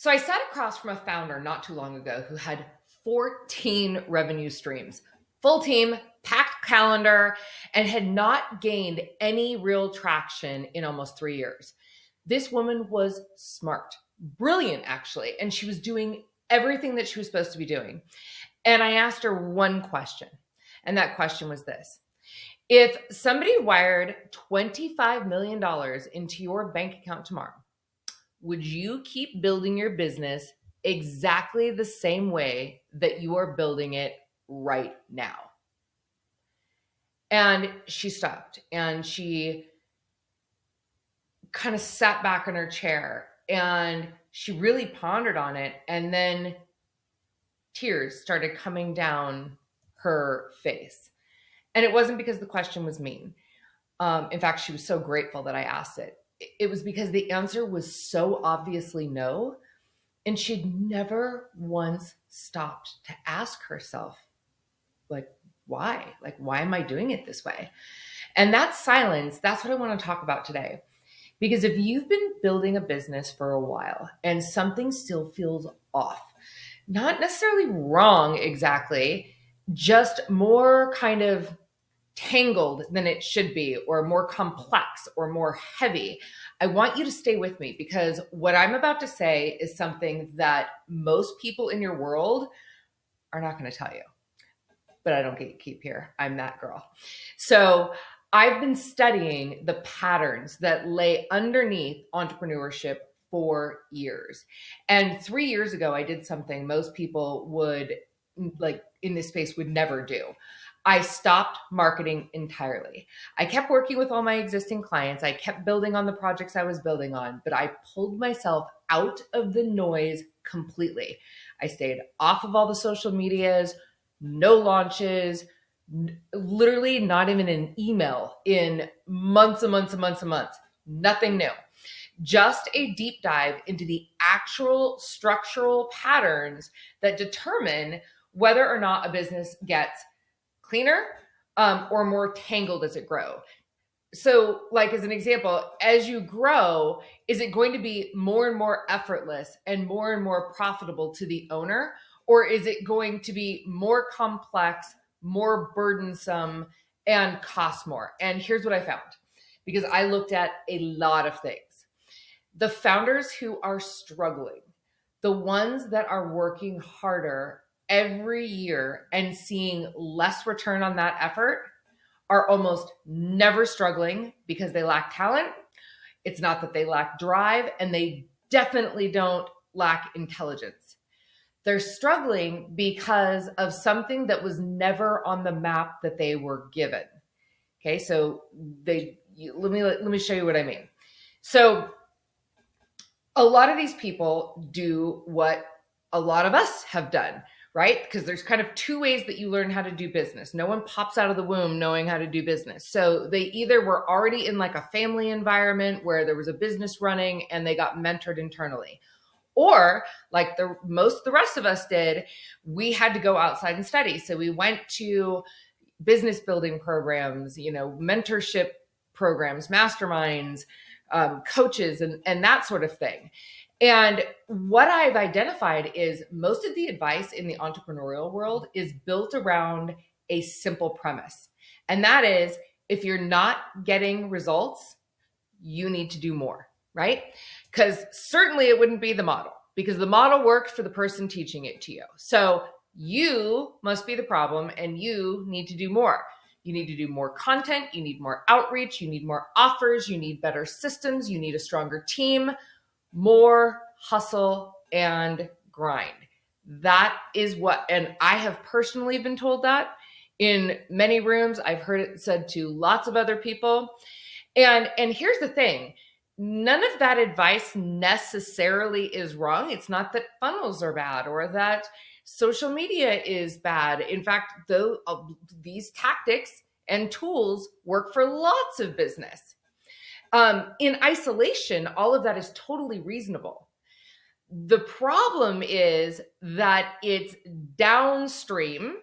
So I sat across from a founder not too long ago who had 14 revenue streams, full team, packed calendar, and had not gained any real traction in almost 3 years. This woman was smart, brilliant, actually, and she was doing everything that she was supposed to be doing. And I asked her one question, and that question was this. If somebody wired $25 million into your bank account tomorrow, would you keep building your business exactly the same way that you are building it right now? And she stopped and she kind of sat back in her chair and she really pondered on it. And then tears started coming down her face. And it wasn't because the question was mean. In fact, she was so grateful that I asked it. It was because the answer was so obviously no. And she'd never once stopped to ask herself, like, why? Like, why am I doing it this way? And that silence, that's what I want to talk about today. Because if you've been building a business for a while and something still feels off, not necessarily wrong exactly, just more kind of tangled than it should be, or more complex or more heavy, I want you to stay with me, because what I'm about to say is something that most people in your world are not going to tell you. But I don't get to keep here. I'm that girl. So I've been studying the patterns that lay underneath entrepreneurship for years. And 3 years ago, I did something most people would, like in this space, would never do. I stopped marketing entirely. I kept working with all my existing clients. I kept building on the projects I was building on, but I pulled myself out of the noise completely. I stayed off of all the social medias, no launches, literally not even an email in months and months and months and months. Nothing new. Just a deep dive into the actual structural patterns that determine whether or not a business gets cleaner or more tangled as it grows. So, like as an example, as you grow, is it going to be more and more effortless and more profitable to the owner? Or is it going to be more complex, more burdensome, and cost more? And here's what I found, because I looked at a lot of things. The founders who are struggling, the ones that are working harder every year and seeing less return on that effort, are almost never struggling because they lack talent. It's not that they lack drive, and they definitely don't lack intelligence. They're struggling because of something that was never on the map that they were given. Okay, so let me show you what I mean. So a lot of these people do what a lot of us have done, right? Because there's kind of two ways that you learn how to do business. No one pops out of the womb knowing how to do business. So they either were already in like a family environment where there was a business running and they got mentored internally. Or like most of the rest of us did, we had to go outside and study. So we went to business building programs, mentorship programs, masterminds, coaches, and that sort of thing. And what I've identified is most of the advice in the entrepreneurial world is built around a simple premise. And that is, if you're not getting results, you need to do more, right? Because certainly it wouldn't be the model, because the model worked for the person teaching it to you. So you must be the problem, and you need to do more. You need to do more content. You need more outreach. You need more offers. You need better systems. You need a stronger team. More hustle and grind. That is what, and I have personally been told that in many rooms. I've heard it said to lots of other people. And here's the thing. None of that advice necessarily is wrong. It's not that funnels are bad or that social media is bad. In fact, though, these tactics and tools work for lots of business. In isolation, all of that is totally reasonable. The problem is that it's downstream,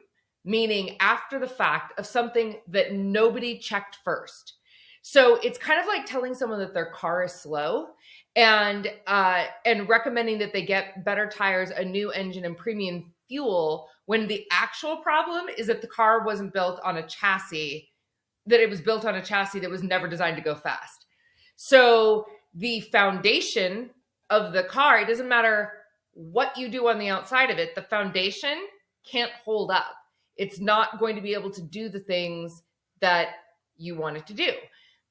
meaning after the fact, of something that nobody checked first. So it's kind of like telling someone that their car is slow and recommending that they get better tires, a new engine, and premium fuel, when the actual problem is that the car wasn't built on a chassis, that it was built on a chassis that was never designed to go fast. So the foundation of the car, it doesn't matter what you do on the outside of it, the foundation can't hold up. It's not going to be able to do the things that you want it to do.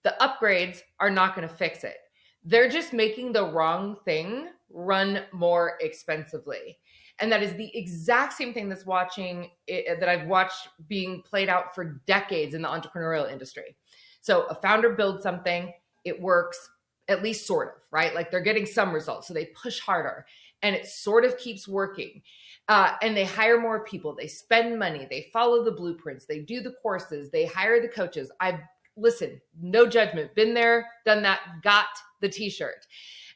The upgrades are not going to fix it. They're just making the wrong thing run more expensively. And that is the exact same thing that I've watched being played out for decades in the entrepreneurial industry. So a founder builds something, it works, at least sort of, right? Like they're getting some results. So they push harder and it sort of keeps working. And they hire more people, they spend money, they follow the blueprints, they do the courses, they hire the coaches. Listen, no judgment, been there, done that, got the t-shirt.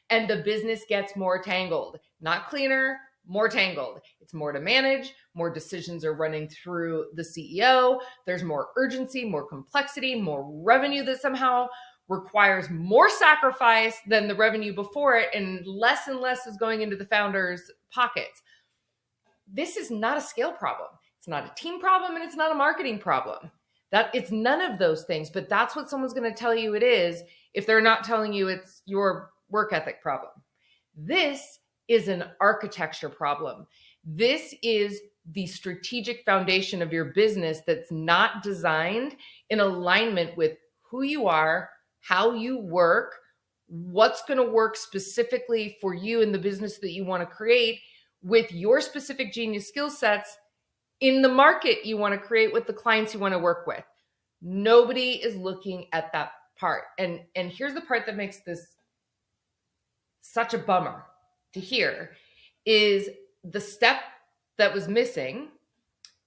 And the business gets more tangled, not cleaner, more tangled. It's more to manage, more decisions are running through the CEO. There's more urgency, more complexity, more revenue that somehow requires more sacrifice than the revenue before it, and less is going into the founder's pockets. This is not a scale problem. It's not a team problem, and it's not a marketing problem. That it's none of those things, but that's what someone's going to tell you it is if they're not telling you it's your work ethic problem. This is an architecture problem. This is the strategic foundation of your business that's not designed in alignment with who you are, how you work, what's going to work specifically for you in the business that you want to create with your specific genius skill sets in the market you want to create with the clients you want to work with. Nobody is looking at that part. And here's the part that makes this such a bummer to hear is the step that was missing,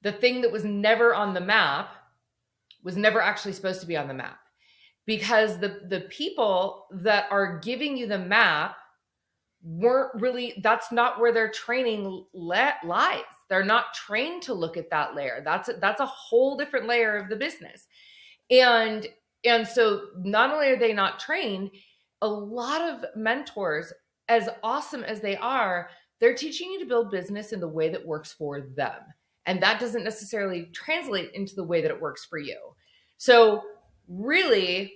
the thing that was never on the map, was never actually supposed to be on the map. Because the people that are giving you the map weren't really, that's not where their training lies. They're not trained to look at that layer. That's a whole different layer of the business. And so not only are they not trained, a lot of mentors, as awesome as they are, they're teaching you to build business in the way that works for them. And that doesn't necessarily translate into the way that it works for you. So really,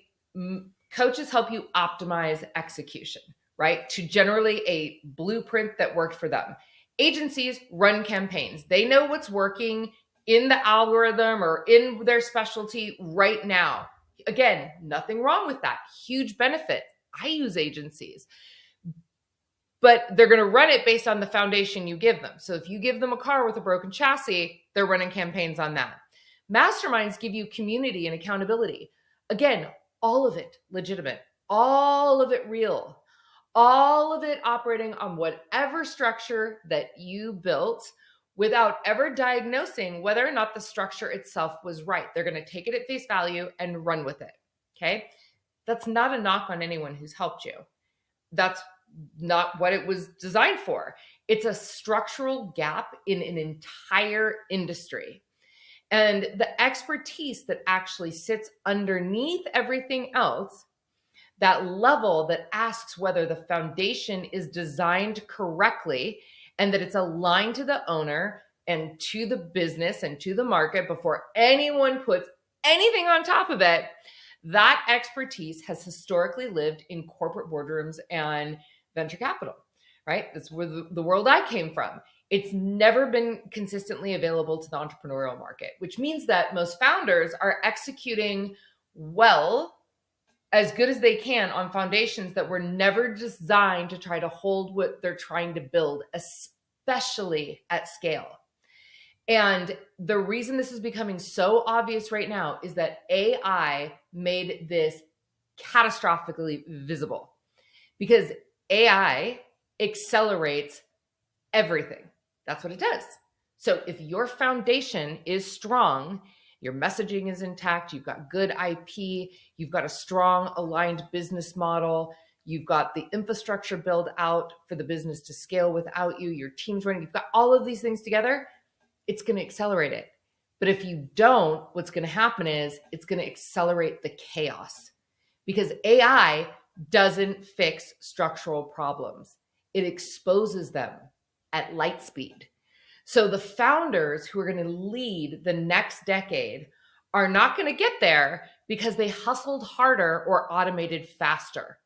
coaches help you optimize execution, right? To generally a blueprint that worked for them. Agencies run campaigns. They know what's working in the algorithm or in their specialty right now. Again, nothing wrong with that. Huge benefit. I use agencies. But they're going to run it based on the foundation you give them. So if you give them a car with a broken chassis, they're running campaigns on that. Masterminds give you community and accountability. Again, all of it legitimate, all of it real, all of it operating on whatever structure that you built without ever diagnosing whether or not the structure itself was right. They're going to take it at face value and run with it. Okay. That's not a knock on anyone who's helped you. That's not what it was designed for. It's a structural gap in an entire industry. And the expertise that actually sits underneath everything else, that level that asks whether the foundation is designed correctly and that it's aligned to the owner and to the business and to the market before anyone puts anything on top of it, that expertise has historically lived in corporate boardrooms and venture capital, right? That's where the world I came from. It's never been consistently available to the entrepreneurial market, which means that most founders are executing well, as good as they can on foundations that were never designed to try to hold what they're trying to build, especially at scale. And the reason this is becoming so obvious right now is that AI made this catastrophically visible, because AI accelerates everything. That's what it does. So if your foundation is strong, your messaging is intact, you've got good IP, you've got a strong aligned business model, you've got the infrastructure built out for the business to scale without you, your team's running, you've got all of these things together, it's going to accelerate it. But if you don't, what's going to happen is it's going to accelerate the chaos, because AI doesn't fix structural problems. It exposes them at light speed. So the founders who are going to lead the next decade are not going to get there because they hustled harder or automated faster.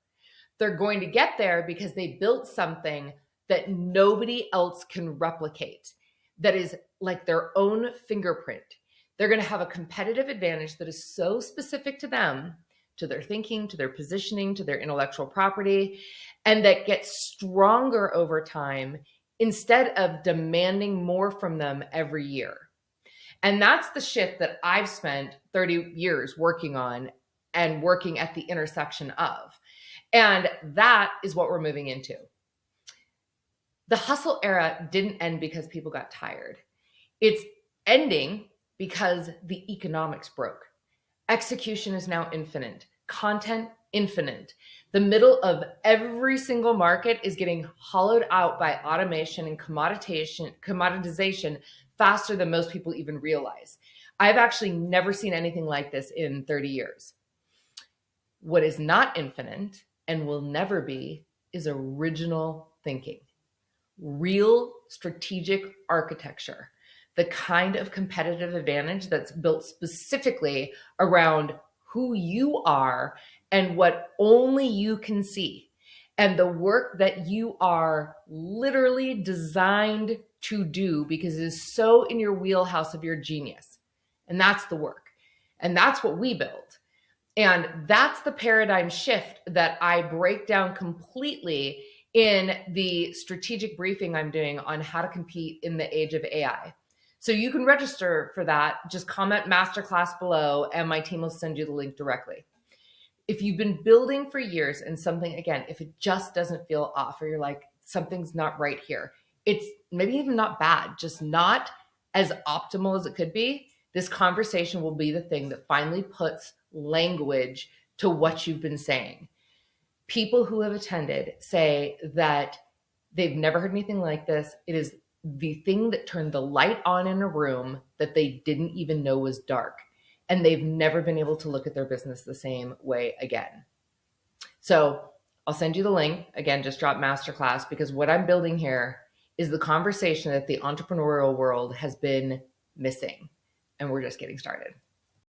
They're going to get there because they built something that nobody else can replicate, that is like their own fingerprint. They're going to have a competitive advantage that is so specific to them, to their thinking, to their positioning, to their intellectual property, and that gets stronger over time instead of demanding more from them every year. And that's the shift that I've spent 30 years working on and working at the intersection of. And that is what we're moving into. The hustle era didn't end because people got tired. It's ending because the economics broke. Execution is now infinite. Content, infinite. The middle of every single market is getting hollowed out by automation and commoditization faster than most people even realize. I've actually never seen anything like this in 30 years. What is not infinite and will never be is original thinking, real strategic architecture, the kind of competitive advantage that's built specifically around who you are and what only you can see, and the work that you are literally designed to do because it is so in your wheelhouse of your genius. And that's the work. And that's what we build. And that's the paradigm shift that I break down completely in the strategic briefing I'm doing on how to compete in the age of AI. So you can register for that. Just comment Masterclass below and my team will send you the link directly. If you've been building for years and something, again, if it just doesn't feel off or you're like, something's not right here, it's maybe even not bad, just not as optimal as it could be, this conversation will be the thing that finally puts language to what you've been saying. People who have attended say that they've never heard anything like this. It is the thing that turned the light on in a room that they didn't even know was dark. And they've never been able to look at their business the same way again. So I'll send you the link. Again, just drop Masterclass, because what I'm building here is the conversation that the entrepreneurial world has been missing. And we're just getting started.